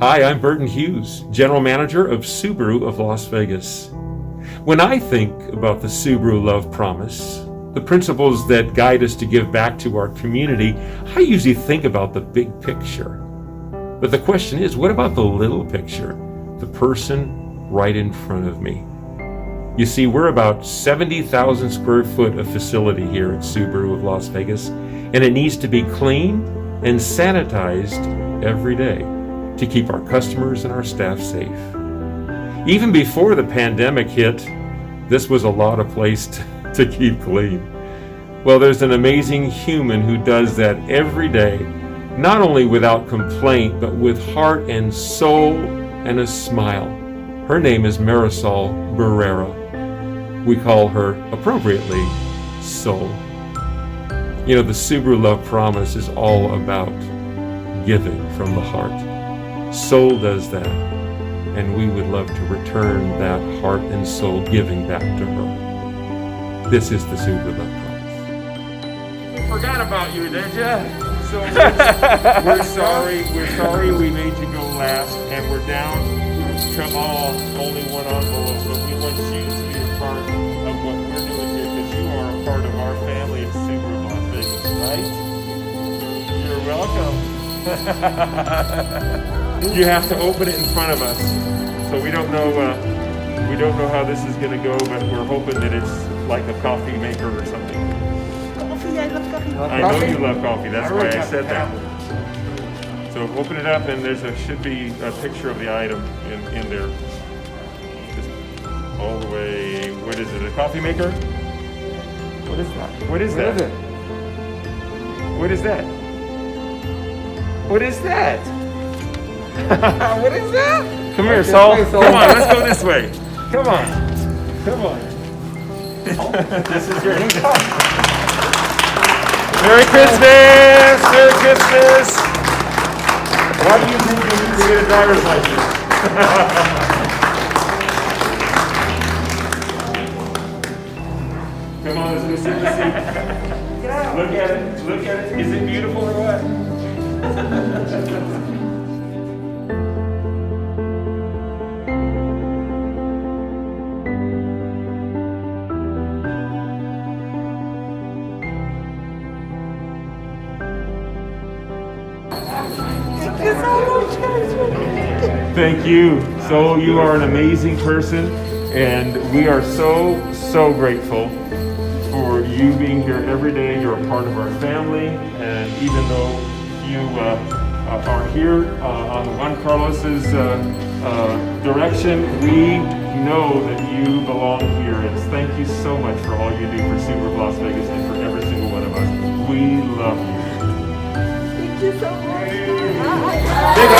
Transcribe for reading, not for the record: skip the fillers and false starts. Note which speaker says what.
Speaker 1: Hi, I'm Burton Hughes, General Manager of Subaru of Las Vegas. When I think about the Subaru Love Promise, the principles that guide us to give back to our community, I usually think about the big picture. But the question is, what about the little picture? The person right in front of me. You see, we're about 70,000 square foot of facility here at Subaru of Las Vegas, and it needs to be clean and sanitized every day to keep our customers and our staff safe. Even before the pandemic hit, this was a lot of place to keep clean. Well, there's an amazing human who does that every day, not only without complaint, but with heart and soul and a smile. Her name is Marisol Barrera. We call her, appropriately, Soul. You know, the Subaru Love Promise is all about giving from the heart. Soul does that, and we would love to return that heart and soul giving back to her. This is the Subaru Love Promise. We forgot about you, did you? So we're sorry we made you go last, and we're down to only one envelope, but we want you to be a part of what we're doing here, because you are a part of our family at Subaru of Las Vegas, right? You're welcome. You have to open it in front of us, so we don't know how this is going to go, but we're hoping that it's like a coffee maker or something.
Speaker 2: Coffee, I love coffee.
Speaker 1: I know you love coffee, that's why I said that. So open it up, and should be a picture of the item in there. Just all the way. What is it? A coffee maker?
Speaker 3: What is that?
Speaker 1: What is that? What is that? What is that?
Speaker 3: What is that?
Speaker 1: Come here, Saul. Come on, let's go this way. Come on. Come on. This is your Merry Christmas! Merry Christmas! Why do you think you need to get a driver's license? Come on, let's go sit in the seat. Look at it. Look at it. Is it beautiful or what? Thank you. So you are an amazing person, and we are so grateful for you being here every day. You're a part of our family, and even though you are here on Juan Carlos's direction, we know that you belong here. And thank you so much for all you do for Subaru of Las Vegas and for every single one of us. We love you.
Speaker 2: Thank you so much.
Speaker 1: Big